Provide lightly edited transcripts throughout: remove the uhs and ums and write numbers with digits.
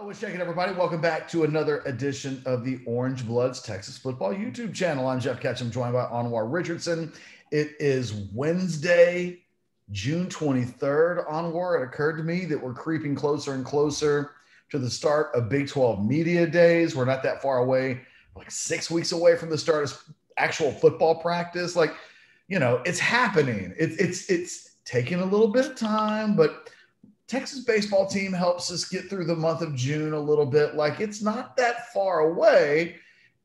What's shaking, everybody? Welcome back to another edition of the Orange Bloods Texas Football YouTube channel. I'm Geoff Ketchum, joined by Anwar Richardson. It is Wednesday, June 23rd. Anwar, it occurred to me that we're creeping closer and closer to the start of Big 12 Media Days. We're not that far away, like 6 weeks away from the start of actual football practice. Like, you know, it's happening. It's taking a little bit of time, but Texas baseball team helps us get through the month of June a little bit. Like, it's not that far away,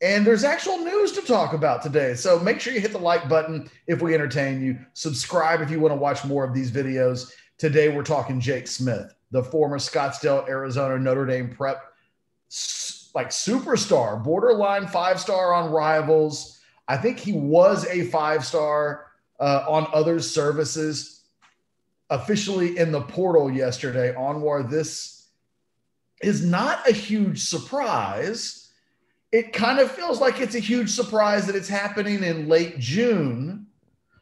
and there's actual news to talk about today. So make sure you hit the like button if we entertain you. Subscribe if you want to watch more of these videos. Today, we're talking Jake Smith, the former Scottsdale, Arizona, Notre Dame prep, like superstar, borderline five-star on Rivals. I think he was a five-star on other services. Officially in the portal yesterday. Anwar, this is not a huge surprise. It kind of feels like it's a huge surprise that it's happening in late June,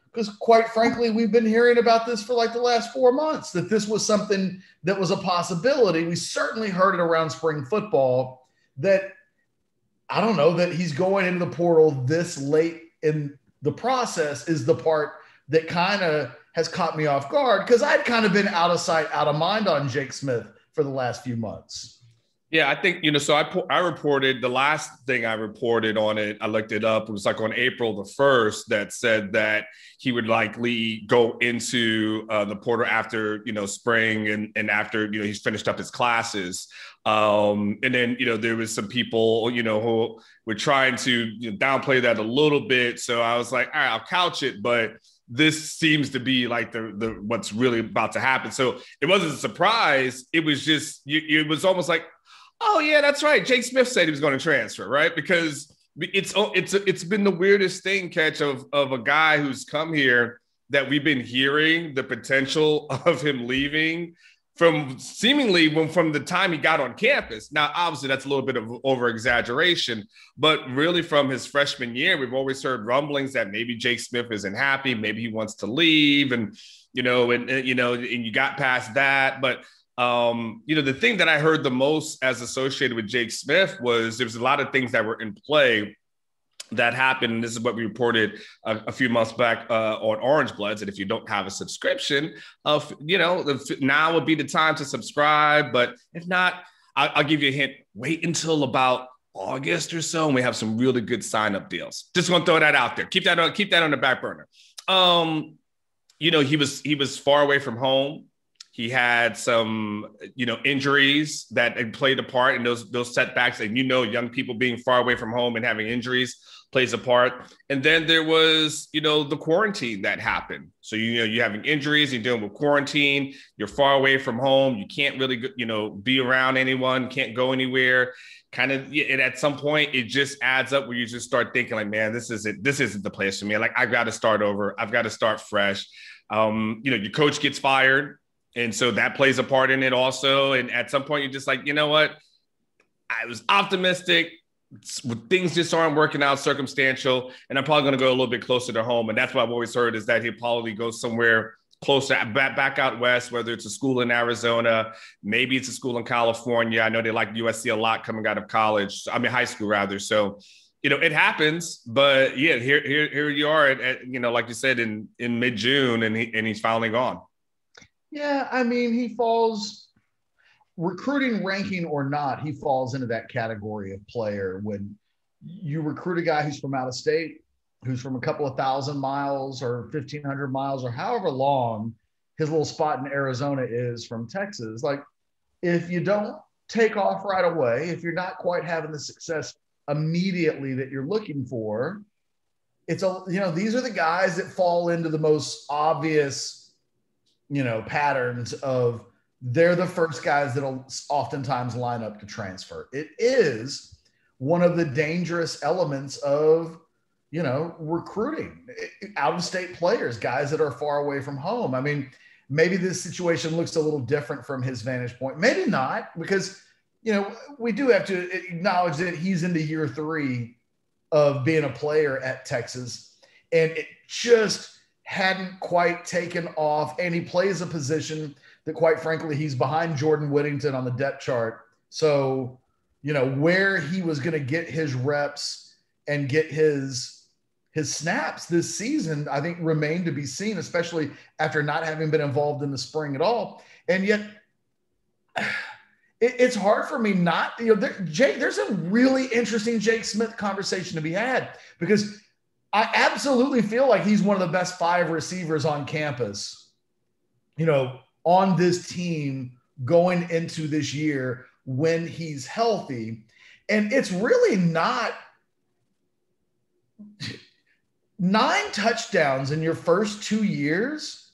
because quite frankly, we've been hearing about this for like the last 4 months, that this was something that was a possibility. We certainly heard it around spring football that, I don't know, that he's going into the portal this late in the process is the part that kind of has caught me off guard, because I'd kind of been out of sight, out of mind on Jake Smith for the last few months. Yeah, I think, so I reported, the last thing I reported on it, I looked it up, it was like on April the 1st, that said that he would likely go into the portal after, spring and after, he's finished up his classes. And then, there was some people, who were trying to downplay that a little bit. So I was like, all right, I'll couch it, but this seems to be like the what's really about to happen. So it wasn't a surprise. It was just, it was almost like, oh yeah, that's right. Jake Smith said he was going to transfer, right? Because it's been the weirdest thing, Catch, of a guy who's come here that we've been hearing the potential of him leaving from the time he got on campus. Now, obviously, that's a little bit of over-exaggeration, but really from hhis freshman year, we've always heard rumblings that maybe Jake Smith isn't happy, maybe he wants to leave, and you got past that. But the thing that I heard the most as associated with Jake Smith was there was a lot of things that were in play that happened. And this is what we reported a few months back on Orange Bloods. And if you don't have a subscription, now would be the time to subscribe. But if not, I'll give you a hint. Wait until about August or so, and we have some really good sign-up deals. Just going to throw that out there. Keep that on the back burner. He was far away from home. He had some, injuries that had played a part in those setbacks. And, young people being far away from home and having injuries plays a part. And then there was, the quarantine that happened. So, you're having injuries, you're dealing with quarantine, you're far away from home. You can't really, be around anyone, can't go anywhere. Kind of, and at some point, it just adds up where you just start thinking like, man, this isn't the place for me. Like, I've got to start over. I've got to start fresh. Your coach gets fired. And so that plays a part in it also. And at some point, you're just like, you know what? I was optimistic. Things just aren't working out, circumstantial. And I'm probably going to go a little bit closer to home. And that's what I've always heard, is that he'll probably go somewhere closer, back out west, whether it's a school in Arizona, maybe it's a school in California. I know they like USC a lot coming out of high school rather. So, it happens. But yeah, here you are at like you said, in mid-June, and he's finally gone. Yeah, I mean, he falls, recruiting ranking or not, he falls into that category of player. When you recruit a guy who's from out of state, who's from a couple of 1,000 miles or 1,500 miles or however long his little spot in Arizona is from Texas, like, if you don't take off right away, if you're not quite having the success immediately that you're looking for, these are the guys that fall into the most obvious patterns of, they're the first guys that'll oftentimes line up to transfer. It is one of the dangerous elements of, recruiting out-of-state players, guys that are far away from home. I mean, maybe this situation looks a little different from his vantage point. Maybe not, because, we do have to acknowledge that he's into year 3 of being a player at Texas, and it just hadn't quite taken off, and he plays a position that, quite frankly, he's behind Jordan Whittington on the depth chart So, where he was going to get his reps and get his snaps this season, I think remained to be seen, especially after not having been involved in the spring at all. And yet it's hard for me not, there's a really interesting Jake Smith conversation to be had, because I absolutely feel like he's one of the best 5 receivers on campus, on this team going into this year when he's healthy. And it's really not 9 touchdowns in your first 2 years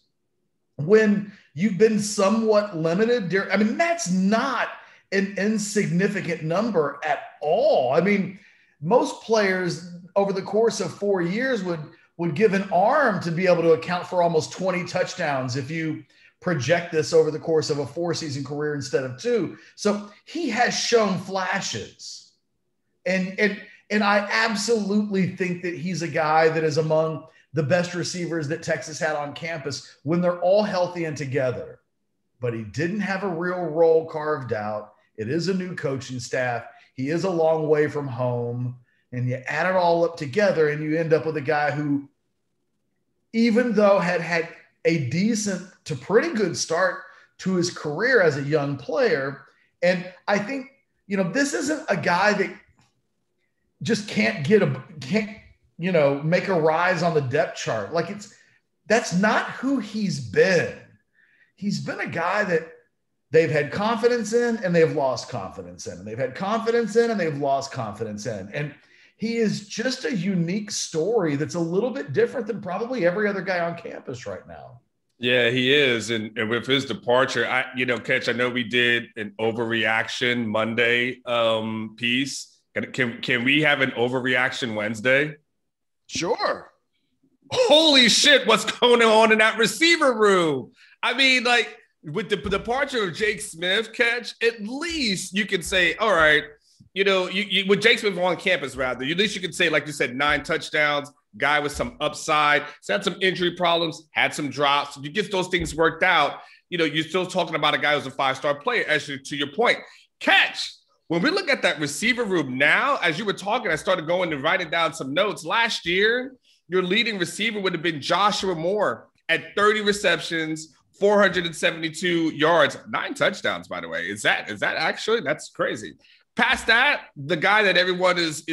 when you've been somewhat limited. I mean, that's not an insignificant number at all. I mean, most players over the course of 4 years would give an arm to be able to account for almost 20 touchdowns if you project this over the course of a 4-season career instead of 2. So he has shown flashes. And I absolutely think that he's a guy that is among the best receivers that Texas had on campus when they're all healthy and together. But he didn't have a real role carved out. It is a new coaching staff. He is a long way from home. And you add it all up together and you end up with a guy who, even though had a decent to pretty good start to his career as a young player, and I think, this isn't a guy that just can't make a rise on the depth chart. Like that's not who he's been. He's been a guy that they've had confidence in and they've lost confidence in, and they've had confidence in and they've lost confidence in. And he is just a unique story that's a little bit different than probably every other guy on campus right now. Yeah, he is. And with his departure, Ketch, I know we did an overreaction Monday piece. Can we have an overreaction Wednesday? Sure. Holy shit, what's going on in that receiver room? I mean, like, with the departure of Jake Smith, Ketch, at least you can say, all right, with Jake Smith on campus, rather, at least you can say, like you said, 9 touchdowns, guy with some upside, he's had some injury problems, had some drops. You get those things worked out, you're still talking about a guy who's a 5-star player, actually, to your point. Ketch, when we look at that receiver room now, as you were talking, I started going and writing down some notes. Last year, your leading receiver would have been Joshua Moore at 30 receptions, 472 yards, 9 touchdowns, by the way. Is that actually? That's crazy. Past that, the guy that everyone is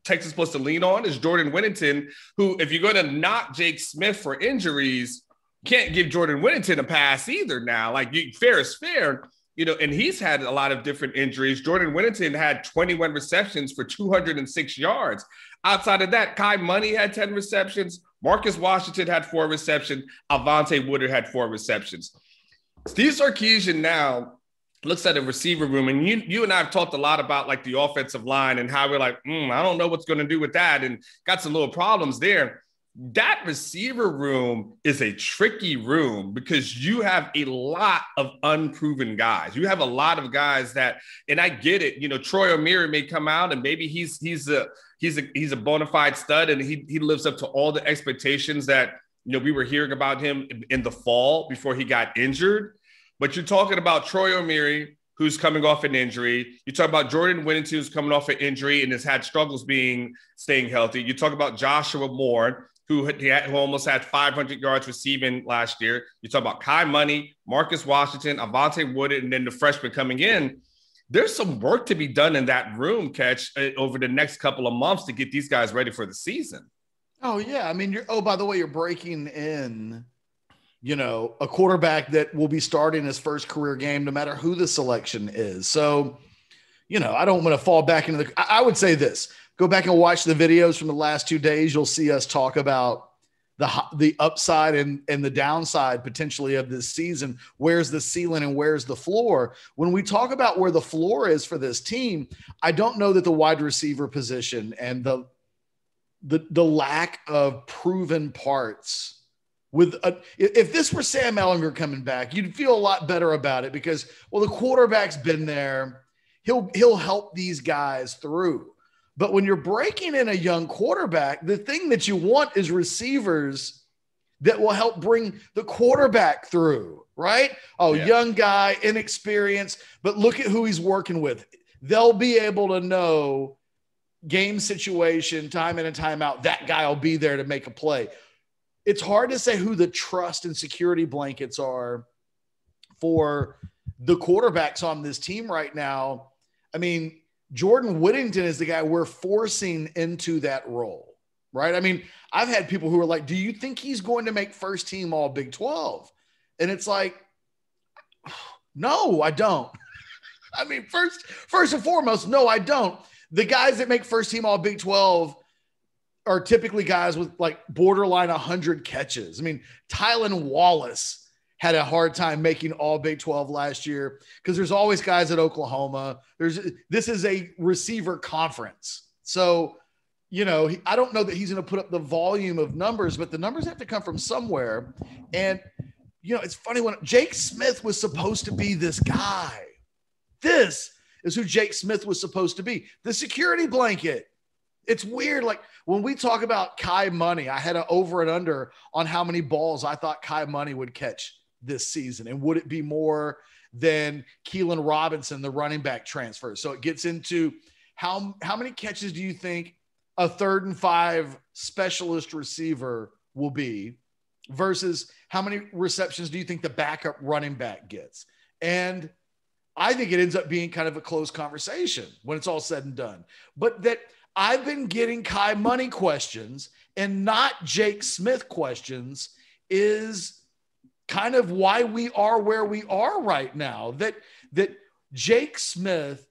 Texas supposed to lean on is Jordan Whittington, who, if you're going to knock Jake Smith for injuries, can't give Jordan Whittington a pass either now. Like, fair is fair, and he's had a lot of different injuries. Jordan Whittington had 21 receptions for 206 yards. Outside of that, Kai Money had 10 receptions. Marcus Washington had 4 receptions. Avante Woodard had 4 receptions. Steve Sarkisian now looks at a receiver room, and you and I have talked a lot about, like, the offensive line and how we're like, I don't know what's going to do with that, and got some little problems there. That receiver room is a tricky room because you have a lot of unproven guys. You have a lot of guys that, and I get it, Troy Omeire may come out and maybe he's a bona fide stud and he lives up to all the expectations that, we were hearing about him in the fall before he got injured. But you're talking about Troy Omeire, who's coming off an injury. You talk about Jordan Whittington, who's coming off an injury and has had struggles staying healthy. You talk about Joshua Moore, who almost had 500 yards receiving last year. You talk about Kai Money, Marcus Washington, Avante Woodard, and then the freshman coming in. There's some work to be done in that room, Ketch, over the next couple of months to get these guys ready for the season. Oh, yeah. I mean, by the way, you're breaking in, a quarterback that will be starting his first career game no matter who the selection is. So, I don't want to fall back into I would say this. Go back and watch the videos from the last 2 days. You'll see us talk about the upside and the downside potentially of this season. Where's the ceiling and where's the floor? When we talk about where the floor is for this team, I don't know that the wide receiver position and the lack of proven parts if this were Sam Ehlinger coming back, you'd feel a lot better about it because, the quarterback's been there. He'll help these guys through. But when you're breaking in a young quarterback, the thing that you want is receivers that will help bring the quarterback through, right? Oh, yeah. Young guy, inexperienced, but look at who he's working with. They'll be able to know game situation, time in and time out. That guy will be there to make a play. It's hard to say who the trust and security blankets are for the quarterbacks on this team right now. I mean, Jordan Whittington is the guy we're forcing into that role, right? I mean, I've had people who are like, do you think he's going to make first team all Big 12? And it's like, no, I don't. I mean, first and foremost, no, I don't. The guys that make first team all Big 12 are typically guys with like borderline 100 catches. I mean, Tylan Wallace had a hard time making all Big 12 last year because there's always guys at Oklahoma. This is a receiver conference. So, you know, I don't know that he's going to put up the volume of numbers, but the numbers have to come from somewhere. And, you know, it's funny when Jake Smith was supposed to be this guy. This is who Jake Smith was supposed to be. The security blanket. It's weird. Like when we talk about Kai Money, I had an over and under on how many balls I thought Kai Money would catch this season. And would it be more than Keelan Robinson, the running back transfer? So it gets into how many catches do you think a 3rd and 5 specialist receiver will be versus how many receptions do you think the backup running back gets? And I think it ends up being kind of a close conversation when it's all said and done. But that I've been getting Kai Money questions and not Jake Smith questions is kind of why we are where we are right now. That Jake Smith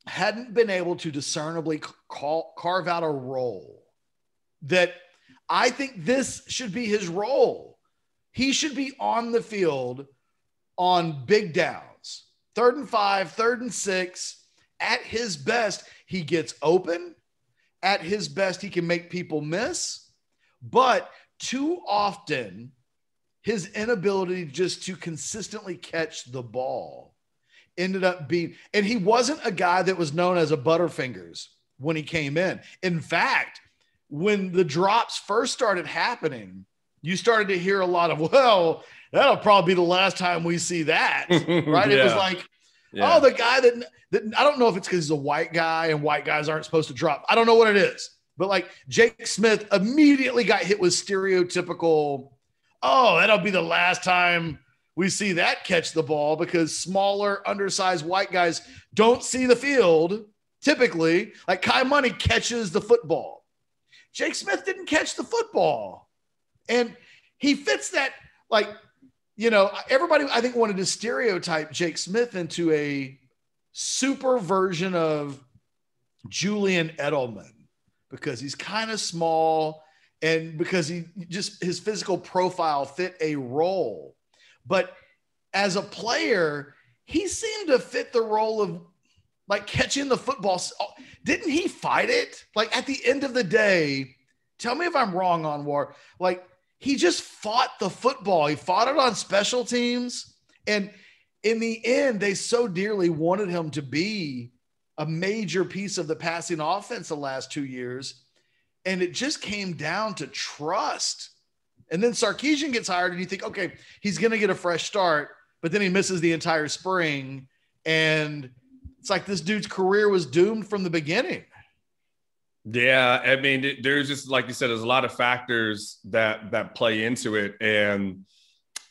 hadn't been able to discernibly carve out a role. That I think this should be his role. He should be on the field on big downs, 3rd and 5, 3rd and 6. At his best, he gets open. At his best, he can make people miss. But too often, his inability just to consistently catch the ball ended up being, and he wasn't a guy that was known as a Butterfingers when he came in. In fact, when the drops first started happening, you started to hear a lot of, well, that'll probably be the last time we see that, right? It was like, oh, the guy that I don't know if it's because he's a white guy and white guys aren't supposed to drop. I don't know what it is, but like Jake Smith immediately got hit with stereotypical, oh, that'll be the last time we see that catch the ball because smaller, undersized white guys don't see the field typically. Like Kai Money catches the football. Jake Smith didn't catch the football. And he fits that, like, you know, everybody I think wanted to stereotype Jake Smith into a super version of Julian Edelman because he's kind of small and because his physical profile fit a role. But as a player, he seemed to fit the role of like catching the football. Didn't he fight it? Like at the end of the day, tell me if I'm wrong, Anwar, like he just fought the football. He fought it on special teams. And in the end, they so dearly wanted him to be a major piece of the passing offense the last 2 years. And it just came down to trust. And then Sarkisian gets hired and you think, okay, he's going to get a fresh start, but then he misses the entire spring. And it's like this dude's career was doomed from the beginning. Yeah. I mean, there's just, like you said, there's a lot of factors that play into it. And,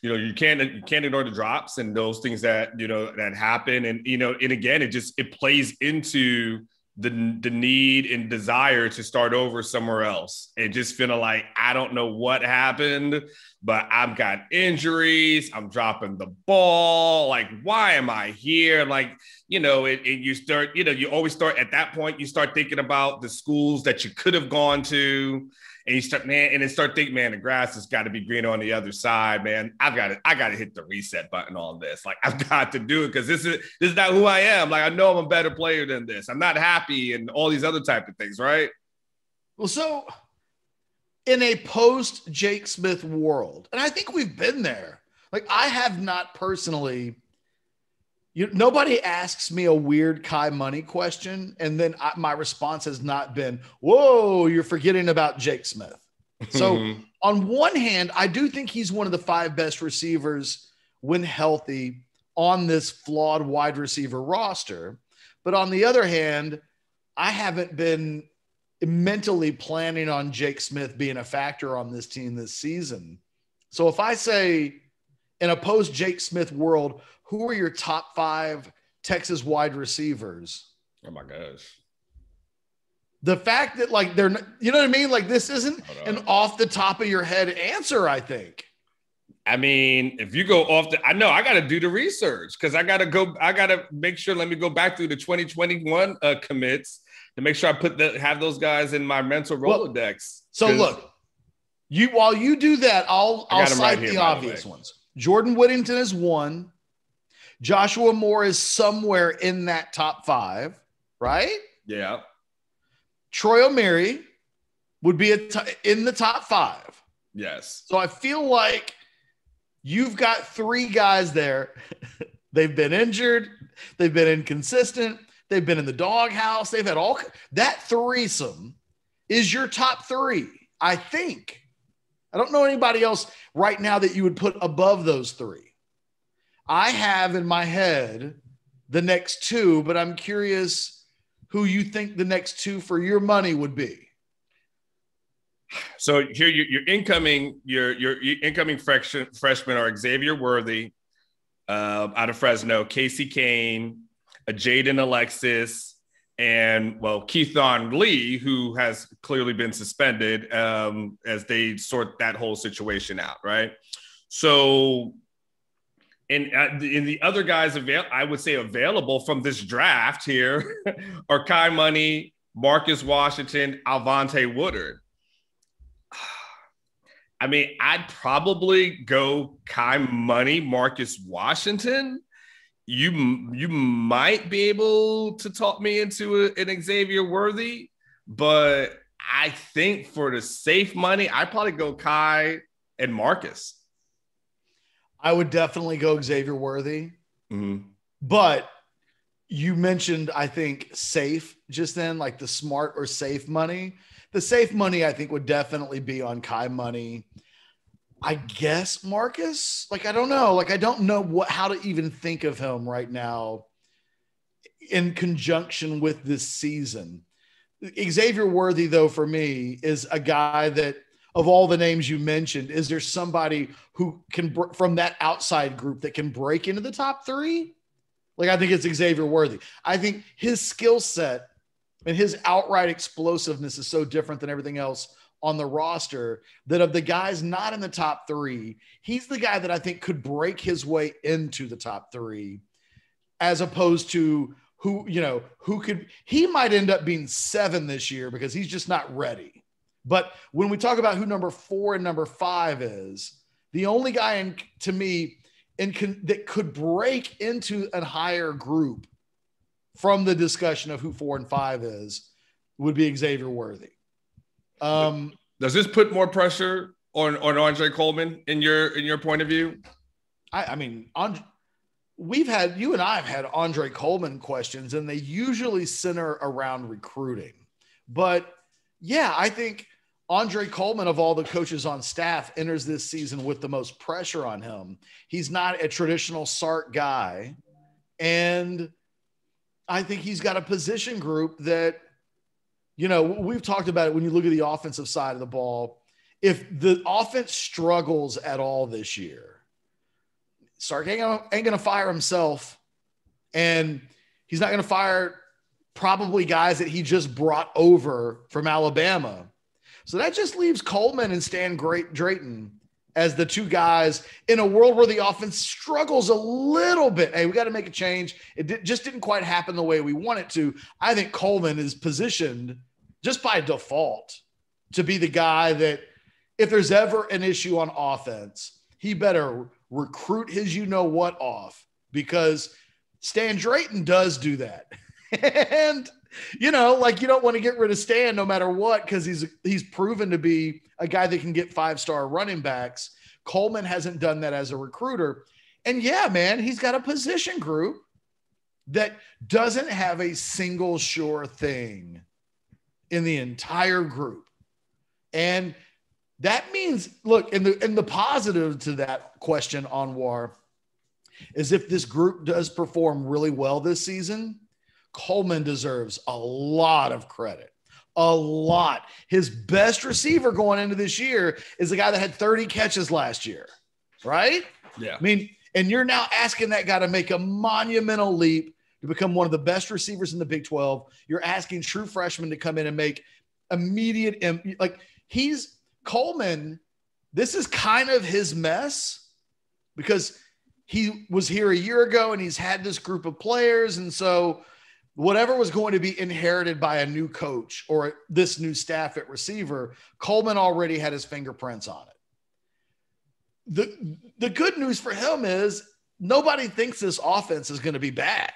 you know, you can't ignore the drops and those things that, you know, that happen. And, you know, and again, it plays into the need and desire to start over somewhere else and just feeling like, I don't know what happened, but I've got injuries. I'm dropping the ball. Like, why am I here? Like, you know, you start, you know, you always start at that point, you start thinking about the schools that you could have gone to and you start, man, and then start thinking, man, the grass has got to be green on the other side, man. I got to hit the reset button on this. Like, I've got to do it because this is not who I am. Like, I know I'm a better player than this. I'm not happy and all these other type of things, right? Well, so in a post Jake Smith world, and I think we've been there. Like, I have not personally. Nobody asks me a weird Kai Money question, and then my response has not been, whoa, you're forgetting about Jake Smith. So on one hand, I do think he's one of the 5 best receivers when healthy on this flawed wide receiver roster. But on the other hand, I haven't been mentally planning on Jake Smith being a factor on this team this season. So if I say in a post Jake Smith world, who are your top 5 Texas wide receivers? Oh my gosh. The fact that like they're, you know what I mean? Like this isn't an off the top of your head answer, I think. I mean, if you go off I know I got to do the research because I got to make sure, let me go back through the 2021 commits to make sure I have those guys in my mental Rolodex. So look, while you do that, I'll cite right here, the obvious ones. Jordan Whittington is 1. Joshua Moore is somewhere in that top 5, right? Yeah. Troy Omeire would be in the top 5. Yes. So I feel like you've got 3 guys there. They've been injured. They've been inconsistent. They've been in the doghouse. They've had all that threesome is your top 3, I think. I don't know anybody else right now that you would put above those 3. I have in my head the next 2, but I'm curious who you think the next 2 for your money would be. So here your incoming freshmen are Xaiver Worthy out of Fresno, Casey Kane, Jaden Alexis, and Keithon Lee, who has clearly been suspended as they sort that whole situation out, right? So in the other guys I would say available from this draft here are Kai Money, Marcus Washington, Alvonte Woodard. I mean, I'd probably go Kai Money, Marcus Washington. You might be able to talk me into an Xaiver Worthy, but I think for the safe money, I'd probably go Kai and Marcus. I would definitely go Xaiver Worthy. Mm-hmm. But you mentioned, I think, safe just then, like the smart or safe money. The safe money, I think, would definitely be on Kai Money. I guess Marcus, like, I don't know. Like, I don't know how to even think of him right now in conjunction with this season. Xaiver Worthy, though, for me, is a guy that, of all the names you mentioned, is there somebody who can, from that outside group, that can break into the top 3? Like, I think it's Xaiver Worthy. I think his skill set and his outright explosiveness is so different than everything else on the roster that of the guys not in the top 3, he's the guy that I think could break his way into the top 3, as opposed to he might end up being 7 this year because he's just not ready. But when we talk about who number 4 and number 5 is, the only guy to me that could break into a higher group from the discussion of who 4 and 5 is would be Xaiver Worthy. Does this put more pressure on Andre Coleman in your point of view? I mean, you and I have had Andre Coleman questions, and they usually center around recruiting. But yeah, I think Andre Coleman, of all the coaches on staff, enters this season with the most pressure on him. He's not a traditional Sark guy. And I think he's got a position group that, we've talked about it when you look at the offensive side of the ball. If the offense struggles at all this year, Sark ain't going to fire himself. And he's not going to fire probably guys that he just brought over from Alabama. So that just leaves Coleman and Stan Drayton as the 2 guys in a world where the offense struggles a little bit. Hey, we got to make a change. It just didn't quite happen the way we want it to. I think Coleman is positioned just by default to be the guy that if there's ever an issue on offense, he better recruit his you-know-what off, because Stan Drayton does do that. And you don't want to get rid of Stan no matter what, because he's proven to be a guy that can get 5-star running backs. Coleman hasn't done that as a recruiter. And yeah, man, he's got a position group that doesn't have a single sure thing in the entire group. And That means, look, and the positive to that question, Anwar, is if this group does perform really well this season, Coleman deserves a lot of credit. A lot. His best receiver going into this year is the guy that had 30 catches last year, right? Yeah. I mean, and you're now asking that guy to make a monumental leap to become one of the best receivers in the Big 12. You're asking true freshmen to come in and make immediate, like Coleman, this is kind of his mess because he was here a year ago and he's had this group of players. And so whatever was going to be inherited by a new coach or this new staff at receiver, Coleman already had his fingerprints on it. The good news for him is nobody thinks this offense is going to be bad.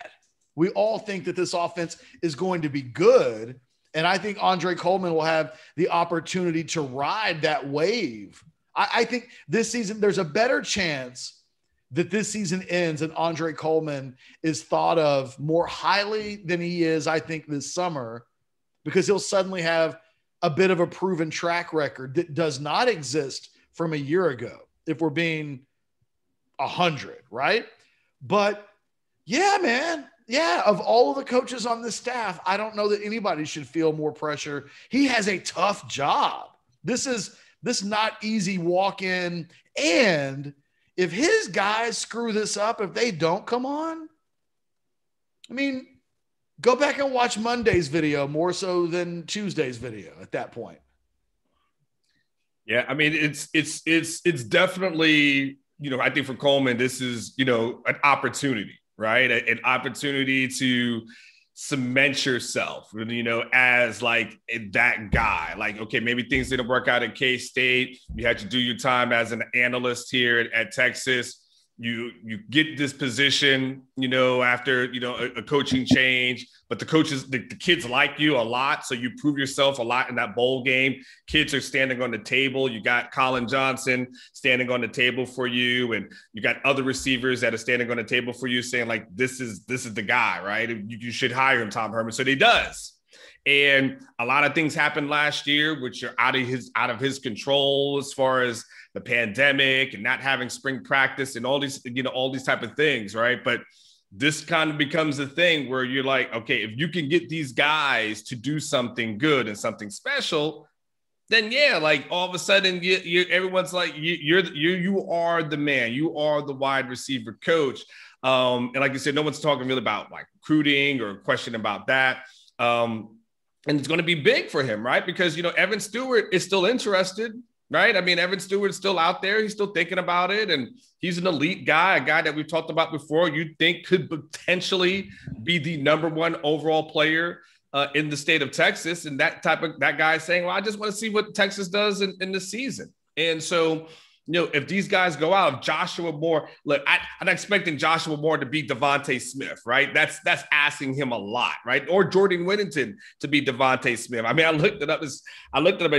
We all think that this offense is going to be good. And I think Andre Coleman will have the opportunity to ride that wave. I think this season, there's a better chance that this season ends and Andre Coleman is thought of more highly than he is, I think, this summer, because he'll suddenly have a bit of a proven track record that does not exist from a year ago, if we're being 100, right? But yeah, man. Yeah, of all of the coaches on this staff, I don't know that anybody should feel more pressure. He has a tough job. This is not easy walk in. And if his guys screw this up, if they don't come on, I mean, go back and watch Monday's video more so than Tuesday's video at that point. Yeah, I mean, it's definitely, I think for Coleman, this is, an opportunity. Right? An opportunity to cement yourself, as like that guy. Like, okay, maybe things didn't work out at K-State. You had to do your time as an analyst here at Texas. You get this position, after, a coaching change, but the coaches, the kids like you a lot. So you prove yourself a lot in that bowl game. Kids are standing on the table. You got Colin Johnson standing on the table for you. And you got other receivers that are standing on the table for you saying like, this is the guy, right? You should hire him, Tom Herman. So he does. And a lot of things happened last year, which are out of his control, as far as the pandemic and not having spring practice and all these type of things. Right. But this kind of becomes a thing where you're like, okay, if you can get these guys to do something good and something special, then yeah, like all of a sudden everyone's like, you are the man, you are the wide receiver coach. And like you said, no one's talking really about like recruiting or question about that. And it's going to be big for him, right? Because, Evan Stewart is still interested, right? I mean, Evan Stewart's still out there. He's still thinking about it. And he's an elite guy, a guy that we've talked about before, you think could potentially be the number one overall player in the state of Texas. And that guy is saying, well, I just want to see what Texas does in the season. And so, if these guys go out, Joshua Moore, look, I'm expecting Joshua Moore to beat Devontae Smith, right? That's asking him a lot, right? Or Jordan Whittington to beat Devontae Smith. I mean, I looked it up as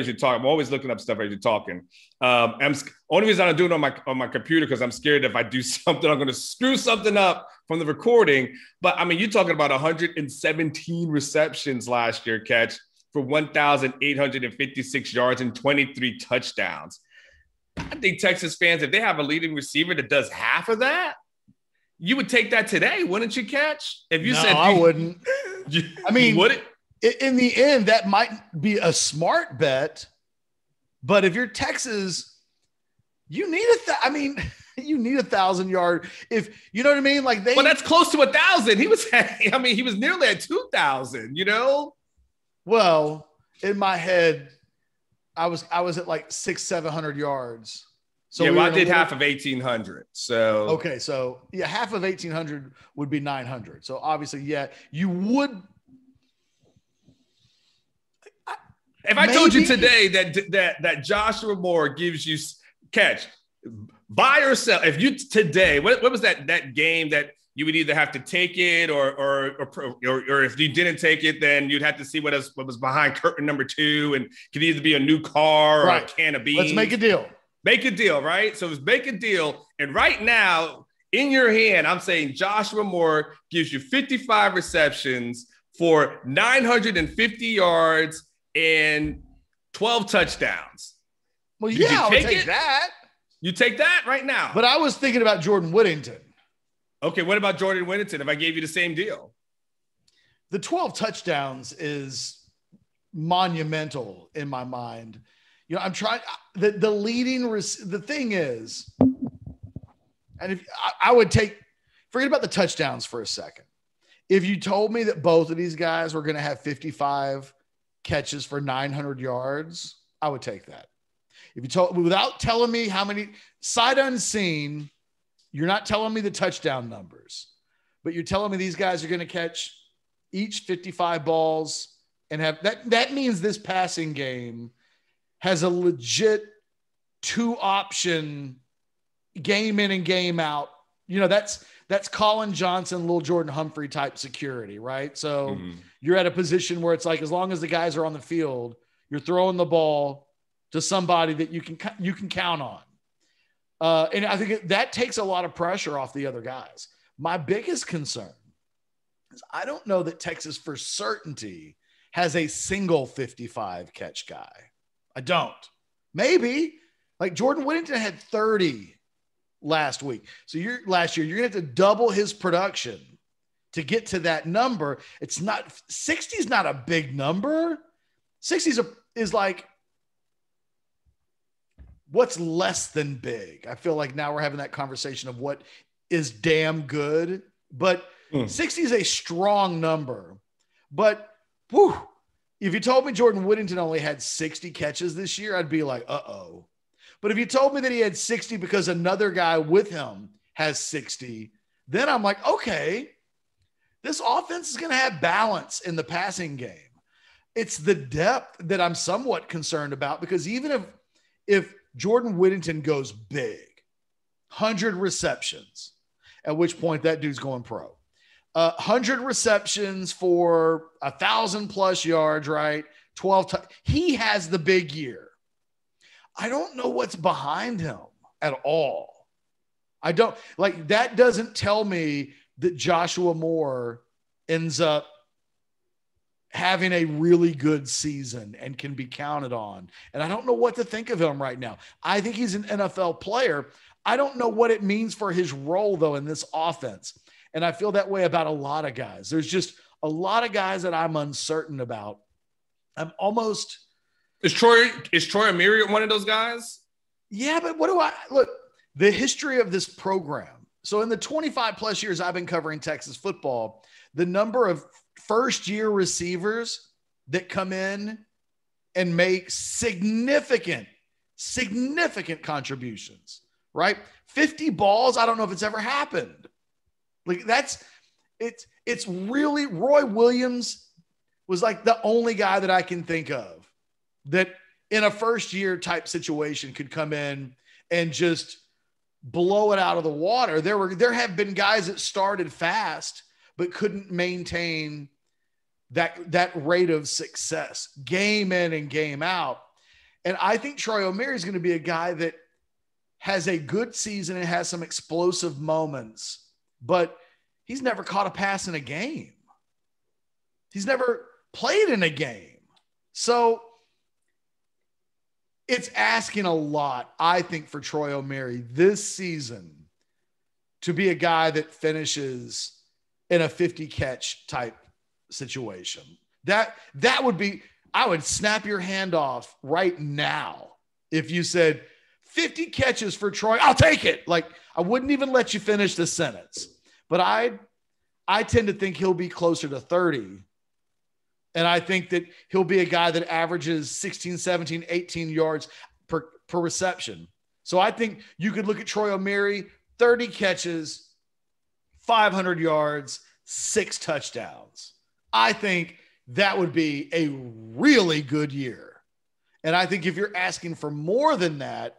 you're talking. I'm always looking up stuff as you're talking. Only reason I do it on my computer because I'm scared if I do something, I'm going to screw something up from the recording. But I mean, you're talking about 117 receptions last year, Catch, for 1,856 yards and 23 touchdowns. I think Texas fans, if they have a leading receiver that does half of that, you would take that today, wouldn't you, Catch? If you said I wouldn't. I mean, would it? In the end, that might be a smart bet, but if you're Texas, you need you need 1,000-yard. If you know what I mean, like well, that's close to 1,000. He was nearly at 2,000. Well, in my head, I was at like 600-700 yards. So yeah, I did half of 1,800. So okay, so yeah, half of 1,800 would be 900. So obviously, yeah, you would. If I told you today that Joshua Moore gives you Catch buy or sell, if you today, what was that game that you would either have to take it or if you didn't take it, then you'd have to see what was behind curtain number 2 and could either be a new car or a can of beans. Let's make a deal. Make a deal, right? So it's make a deal. And right now, in your hand, I'm saying Joshua Moore gives you 55 receptions for 950 yards and 12 touchdowns. Well, Did yeah, I would take take that. You take that right now. But I was thinking about Jordan Whittington. Okay, what about Jordan Whittington if I gave you the same deal? The 12 touchdowns is monumental in my mind. You know, I'm trying the leading the thing is, and if I would forget about the touchdowns for a second. If you told me that both of these guys were going to have 55 catches for 900 yards, I would take that. If you told without telling me how many sight unseen, you're not telling me the touchdown numbers, but you're telling me these guys are going to catch each 55 balls and have that means this passing game has a legit 2-option game in and game out. You know, that's Colin Johnson, Lil Jordan Humphrey type security, right? So you're at a position where it's like, as long as the guys are on the field, you're throwing the ball to somebody that you can count on. And I think that takes a lot of pressure off the other guys. My biggest concern is I don't know that Texas for certainty has a single 55 catch guy. I don't. Maybe. Like Jordan Whittington had 30 last week. So last year, you're going to have to double his production to get to that number. 60 is not a big number. 60 is like, what's less than big? I feel like now we're having that conversation of what is damn good, but 60 is a strong number. But if you told me Jordan Whittington only had 60 catches this year, I'd be like, uh-oh. But if you told me that he had 60 because another guy with him has 60, then I'm like, okay, this offense is going to have balance in the passing game. It's the depth that I'm somewhat concerned about, because even if Jordan Whittington goes big, 100 receptions, at which point that dude's going pro. 100 receptions for 1,000+ yards, right? 12. He has the big year. I don't know what's behind him at all. I don't like that. Doesn't tell me that Joshua Moore ends up having a really good season and can be counted on. And I don't know what to think of him right now. I think he's an NFL player. I don't know what it means for his role, though, in this offense. And I feel that way about a lot of guys. There's just a lot of guys that I'm uncertain about. I'm almost. Is Troy Omeire one of those guys? Yeah, but look, the history of this program. So in the 25+ years I've been covering Texas football, the number of first-year receivers that come in and make significant contributions, right? 50 balls, I don't know if it's ever happened. Like it's really, Roy Williams was like the only guy that I can think of that in a first-year type situation could come in and just blow it out of the water. There have been guys that started fast but couldn't maintain that rate of success game in and game out. And I think Troy Omeire is going to be a guy that has a good season and has some explosive moments, but he's never caught a pass in a game. He's never played in a game. So it's asking a lot, I think, for Troy Omeire this season to be a guy that finishes in a 50 catch type situation. That would be, I would snap your hand off right now if you said 50 catches for Troy. I'll take it. Like, I wouldn't even let you finish the sentence, but I tend to think he'll be closer to 30. And I think that he'll be a guy that averages 16, 17, 18 yards per reception. So I think you could look at Troy Omeire, 30 catches, 500 yards, 6 touchdowns. I think that would be a really good year. And I think if you're asking for more than that,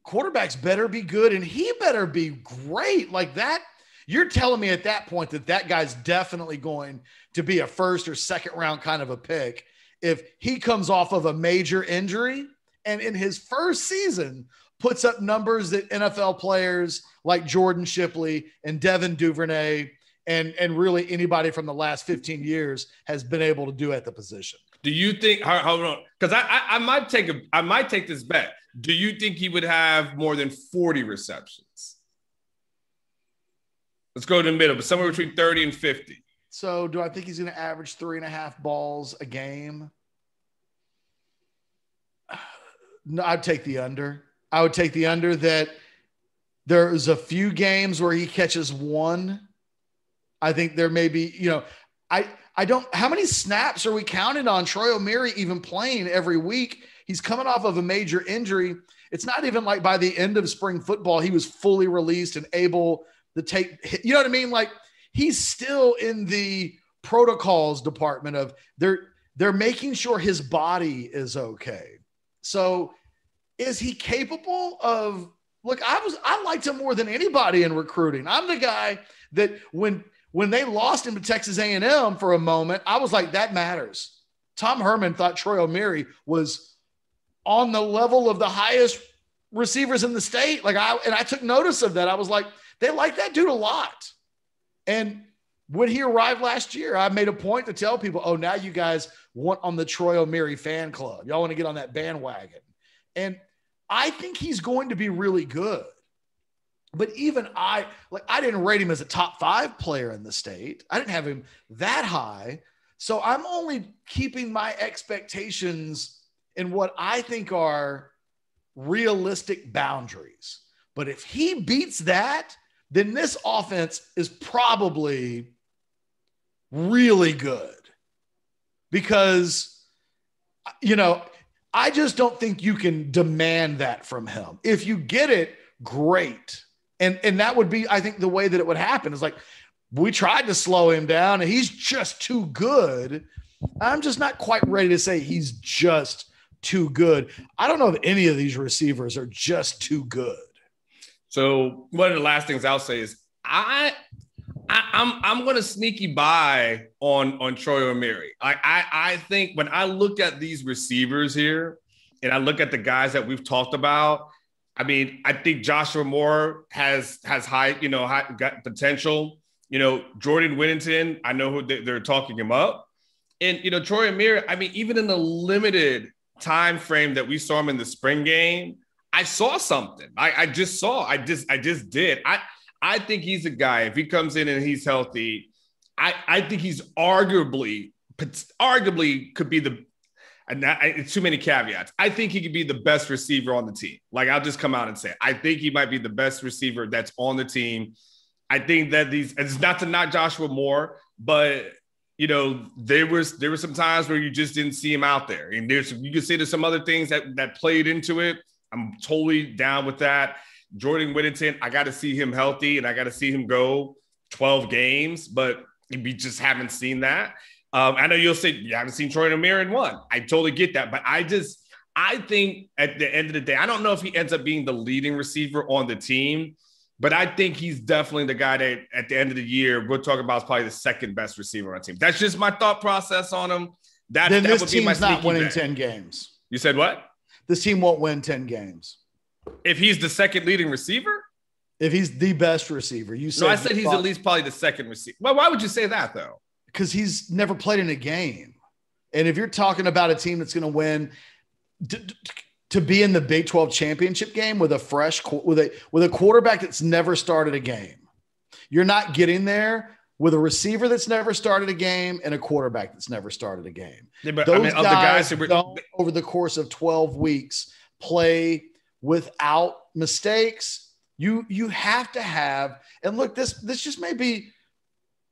quarterbacks better be good and he better be great like that. You're telling me at that point that guy's definitely going to be a first or second round kind of a pick if he comes off of a major injury and in his first season puts up numbers that NFL players like Jordan Shipley and Devin Duvernay and really anybody from the last 15 years has been able to do at the position. Do you think? Hold on, because I might take this bet. Do you think he would have more than 40 receptions? Let's go to the middle, but somewhere between 30 and 50. So do I think he's going to average 3.5 balls a game? No, I'd take the under. I would take the under that there's a few games where he catches one. I think there may be, I don't, how many snaps are we counting on Troy Omeire even playing every week? He's coming off of a major injury. It's not even like by the end of spring football, he was fully released and able to take, you know what I mean? Like he's still in the protocols department of they're making sure his body is okay. So is he capable of, look, I liked him more than anybody in recruiting. I'm the guy that when they lost him to Texas A&M for a moment, I was like, that matters. Tom Herman thought Troy Omeire was on the level of the highest receivers in the state. I took notice of that. I was like, they like that dude a lot. And when he arrived last year, I made a point to tell people, oh, now you guys want on the Troy Omeire fan club. Y'all want to get on that bandwagon. And I think he's going to be really good. But even I didn't rate him as a top 5 player in the state. I didn't have him that high. So I'm only keeping my expectations in what I think are realistic boundaries. But if he beats that, then this offense is probably really good. Because, I just don't think you can demand that from him. If you get it, great. And that would be, I think, the way that it would happen is like, we tried to slow him down and he's just too good. I'm just not quite ready to say he's just too good. I don't know if any of these receivers are just too good. So one of the last things I'll say is I'm going to sneaky buy on Troy Omeire. I think when I look at these receivers here and I look at the guys that we've talked about, I mean, I think Joshua Moore has high got potential. Jordan Whittington, I know who they're talking him up. And, Troy Omeire, I mean, even in the limited time frame that we saw him in the spring game, I saw something. I just did. I think he's a guy, if he comes in and he's healthy, I think he's arguably could be it's too many caveats. I think he could be the best receiver on the team. Like, I'll just come out and say, I think he might be the best receiver that's on the team. I think that it's not to knock Joshua Moore, but there were some times where you just didn't see him out there. And you can see there's some other things that played into it. I'm totally down with that. Jordan Whittington, I got to see him healthy and I got to see him go 12 games, but we just haven't seen that. I know you'll say you haven't seen Troy Omeire in one. I totally get that. But I think at the end of the day, I don't know if he ends up being the leading receiver on the team, but I think he's definitely the guy that at the end of the year, we'll talk about is probably the second best receiver on the team. That's just my thought process on him. That this would be my team's not winning bet. 10 games. You said what? This team won't win 10 games. If he's the second leading receiver? If he's the best receiver. You said. No, I said he's at least probably the second receiver. Well, why would you say that, though? Because he's never played in a game. And if you're talking about a team that's going to win, to be in the Big 12 championship game with a quarterback that's never started a game, you're not getting there with a receiver that's never started a game and a quarterback that's never started a game. Yeah, but Those guys who don't, over the course of 12 weeks, play without mistakes. You have to have, and look, this just may be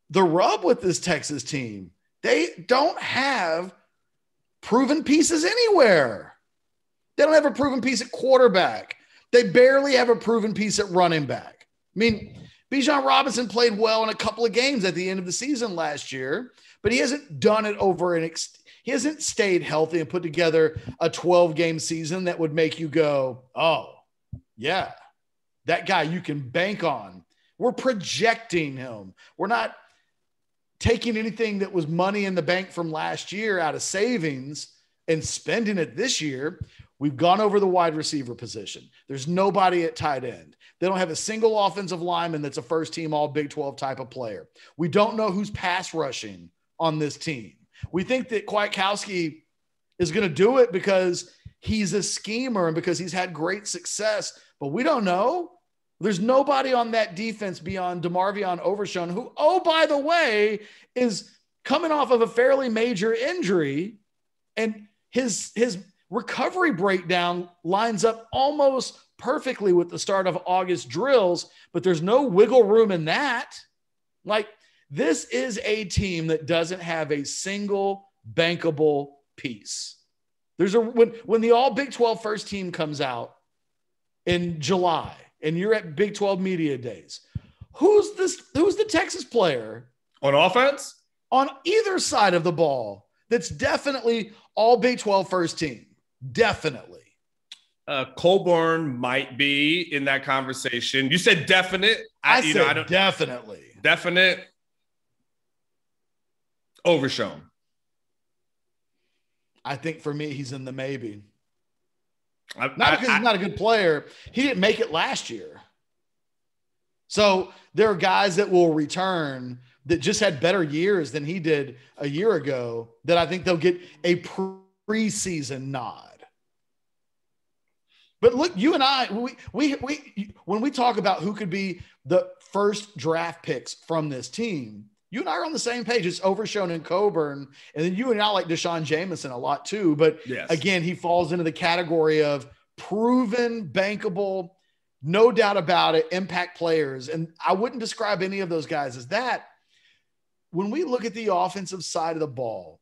the rub with this Texas team. They don't have proven pieces anywhere. They don't have a proven piece at quarterback. They barely have a proven piece at running back. I mean, Bijan Robinson played well in a couple of games at the end of the season last year, but he hasn't done it he hasn't stayed healthy and put together a 12-game season that would make you go, oh, yeah, that guy you can bank on. We're projecting him. We're not taking anything that was money in the bank from last year out of savings and spending it this year. We've gone over the wide receiver position. There's nobody at tight end. They don't have a single offensive lineman that's a first-team all Big 12 type of player. We don't know who's pass rushing on this team. We think that Kwiatkowski is going to do it because he's a schemer and because he's had great success, but we don't know. There's nobody on that defense beyond DeMarvion Overshown, who, oh, by the way, is coming off of a fairly major injury, and his recovery breakdown lines up almost perfectly with the start of August drills, but there's no wiggle room in that. Like, this is a team that doesn't have a single bankable piece. When the all Big 12 first team comes out in July and you're at Big 12 media days, who's the Texas player on offense on either side of the ball that's definitely all Big 12 first team? Definitely. Colburn might be in that conversation. You said definite. I said definitely. Definite. Overshown. I think for me, he's in the maybe. Not because he's not a good player. He didn't make it last year. So there are guys that will return that just had better years than he did a year ago that I think they'll get a preseason nod. But look, you and I, when we talk about who could be the first draft picks from this team, you and I are on the same page. It's Overshown and Coburn. And then you and I like Deshaun Jameson a lot too. But yes, again, he falls into the category of proven, bankable, no doubt about it, impact players. And I wouldn't describe any of those guys as that. When we look at the offensive side of the ball,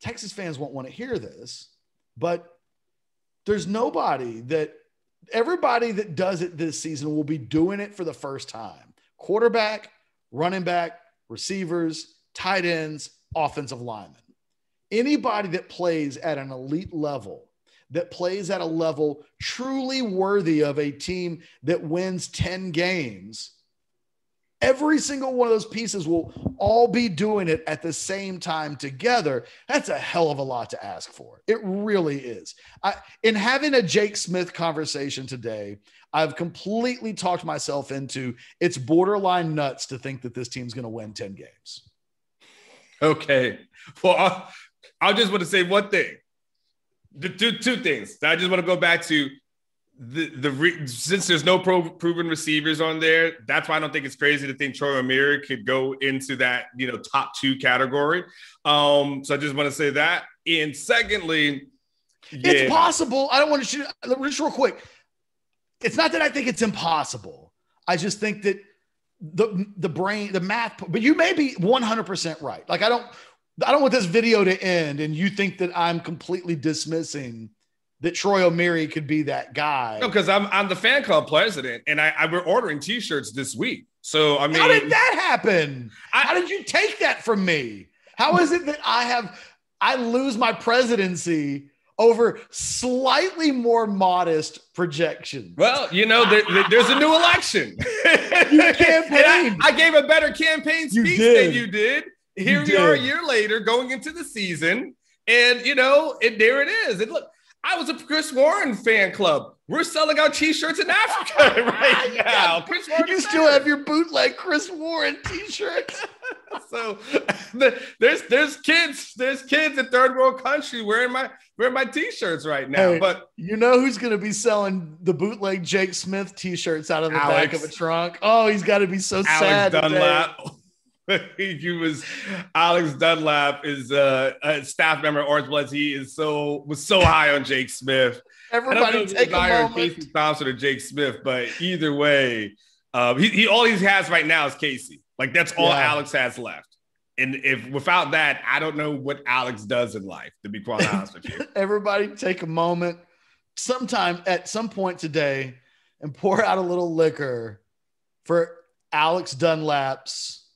Texas fans won't want to hear this, but there's everybody that does it this season will be doing it for the first time. Quarterback, running back, receivers, tight ends, offensive linemen. Anybody that plays at an elite level, that plays at a level truly worthy of a team that wins 10 games, every single one of those pieces will all be doing it at the same time together. That's a hell of a lot to ask for. It really is. In having a Jake Smith conversation today, I've completely talked myself into it's borderline nuts to think that this team's going to win 10 games. Okay. Well, I just want to say one thing. Two things. I just want to go back to since there's no proven receivers on there, that's why I don't think it's crazy to think Troy Omeire could go into that, top 2 category. So I just want to say that. And secondly, it's possible. I don't want to shoot just real quick. It's not that I think it's impossible. I just think that the brain, the math, but you may be 100% right. Like, I don't want this video to end and you think that I'm completely dismissing that Troy Omeire could be that guy. No, because I'm the fan club president, and we're ordering T-shirts this week. So I mean, how did that happen? How did you take that from me? How is it that I lose my presidency over slightly more modest projections? Well, there's a new election. You campaigned. I gave a better campaign speech than you did. Here we are a year later, going into the season, and there it is. And look, I was a Chris Warren fan club. We're selling out T-shirts in Africa right now. Chris Warren, you still have your bootleg Chris Warren T-shirts. So there's kids in third world country wearing my T-shirts right now. Hey, but you know who's going to be selling the bootleg Jake Smith T-shirts out of the back of a trunk? Oh, he's got to be so sad. Dunlap. Alex Dunlap is a staff member at Orange Bloods. He was so high on Jake Smith. Everybody take a moment. Casey Thompson or Jake Smith, but either way, he all he has right now is Casey. Like, that's all Alex has left. And if without that, I don't know what Alex does in life, to be quite honest with you. Everybody take a moment at some point today and pour out a little liquor for Alex Dunlap's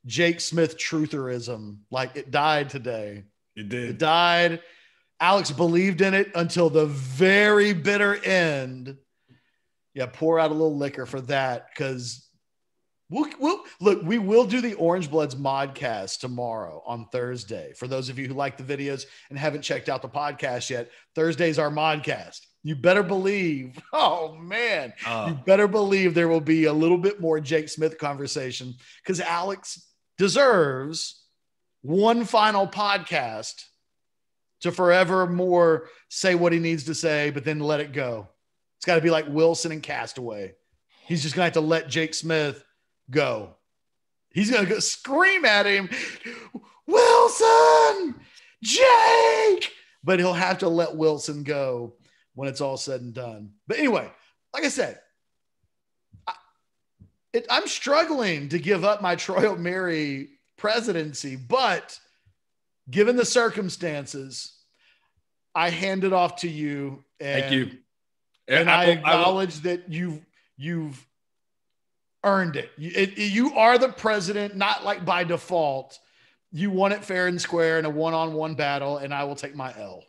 Jake Smith trutherism. Like, it died today. It did. It died. Alex believed in it until the very bitter end. Yeah, pour out a little liquor for that, because we will do the Orange Bloods modcast tomorrow on Thursday. For those of you who like the videos and haven't checked out the podcast yet, Thursday's our modcast. You better believe, you better believe there will be a little bit more Jake Smith conversation, because Alex deserves one final podcast to forevermore say what he needs to say, but then let it go. It's got to be like Wilson and Castaway. He's just going to have to let Jake Smith go. He's going to go scream at him, Wilson, Jake, but he'll have to let Wilson go when it's all said and done. But anyway, like I said, I'm struggling to give up my Troy Omeire presidency, but given the circumstances, I hand it off to you. And, thank you. And I acknowledge that you've earned it. You are the president, not like by default. You won it fair and square in a one-on-one battle, and I will take my L.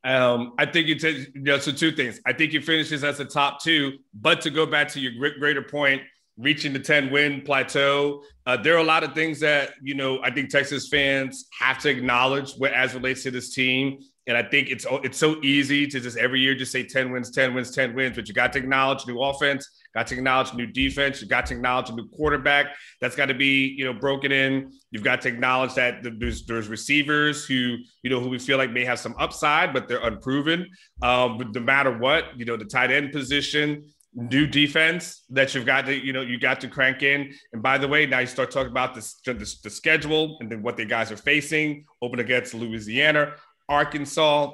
I think so two things. I think you finish this as a top two, but to go back to your greater point, reaching the 10-win plateau, there are a lot of things that, I think Texas fans have to acknowledge as relates to this team. And I think it's so easy to just every year just say 10 wins, 10 wins, 10 wins, but you got to acknowledge new offense, got to acknowledge new defense, you got to acknowledge a new quarterback that's got to be, broken in. You've got to acknowledge that there's receivers who we feel like may have some upside, but they're unproven. But no matter what, the tight end position, new defense that you've got to, you got to crank in. And by the way, now you start talking about the schedule and then what the guys are facing, open against Louisiana, Arkansas.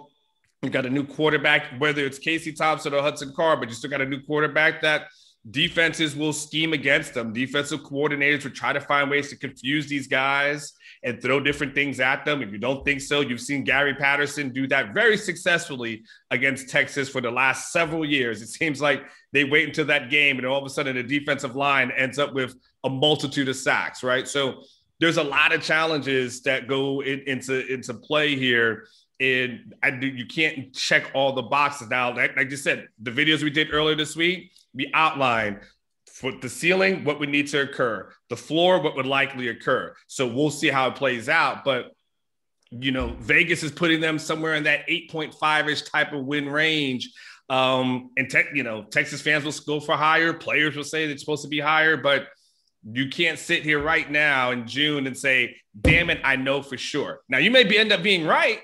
You've got a new quarterback, whether it's Casey Thompson or Hudson Card, but you still got a new quarterback that defenses will scheme against them. Defensive coordinators will try to find ways to confuse these guys and throw different things at them. If you don't think so, you've seen Gary Patterson do that very successfully against Texas for the last several years. It seems like they wait until that game and all of a sudden the defensive line ends up with a multitude of sacks, right? So there's a lot of challenges that go into play here. And you can't check all the boxes. Now, like you said, the videos we did earlier this week, we outlined for the ceiling, what would need to occur, the floor, what would likely occur. So we'll see how it plays out. But, Vegas is putting them somewhere in that 8.5-ish type of win range. And Texas fans will go for higher. Players will say it's supposed to be higher, but you can't sit here right now in June and say, damn it, I know for sure. Now, you may end up being right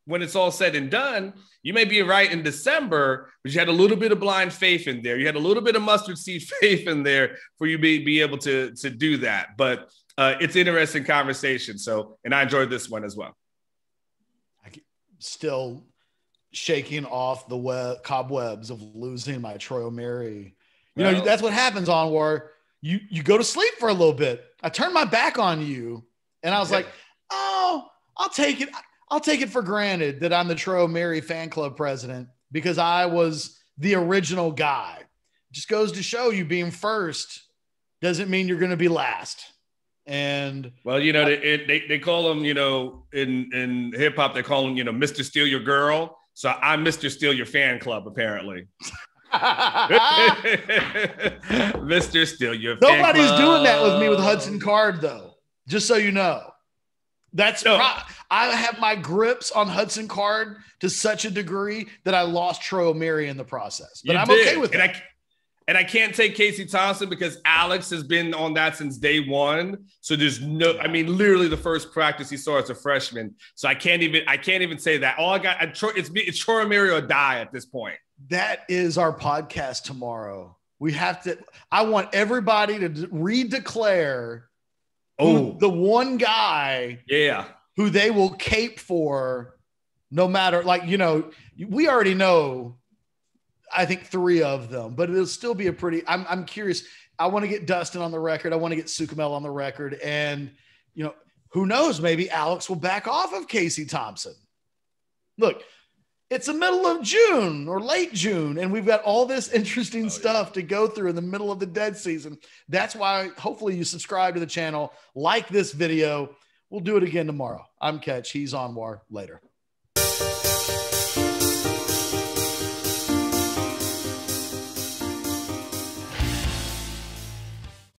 when it's all said and done. You may be right in December, but you had a little bit of blind faith in there. You had a little bit of mustard seed faith in there for you to be able to do that. But it's interesting conversation. So, and I enjoyed this one as well. Still shaking off the cobwebs of losing my Troy Omeire. That's what happens, Anwar. You go to sleep for a little bit. I turned my back on you, and I was like, oh, I'll take it. I'll take it for granted that I'm the Troy Omeire fan club president because I was the original guy. It just goes to show you being first doesn't mean you're going to be last. And well, they call him, in hip hop, they call him, Mr. Steal Your Girl. So I'm Mr. Steal Your Fan Club, apparently. Mr. Steal Your Fan Club. Nobody's doing that with me with Hudson Card, though. Just so you know. I have my grips on Hudson Card to such a degree that I lost Troy Omeire in the process. But I'm okay with it. And I can't take Casey Thompson because Alex has been on that since day one. So there's literally the first practice he saw as a freshman. So I can't even say that. All I got, it's Troy Omeire or die at this point. That is our podcast tomorrow. I want everybody to redeclare the one guy who they will cape for no matter, we already know, I think 3 of them, but it'll still be I'm curious. I want to get Dustin on the record. I want to get Sukamel on the record. And, who knows, maybe Alex will back off of Casey Thompson. Look, it's the middle of June or late June, and we've got all this interesting stuff to go through in the middle of the dead season. That's why hopefully you subscribe to the channel, like this video. We'll do it again tomorrow. I'm Ketch. He's Anwar. Later.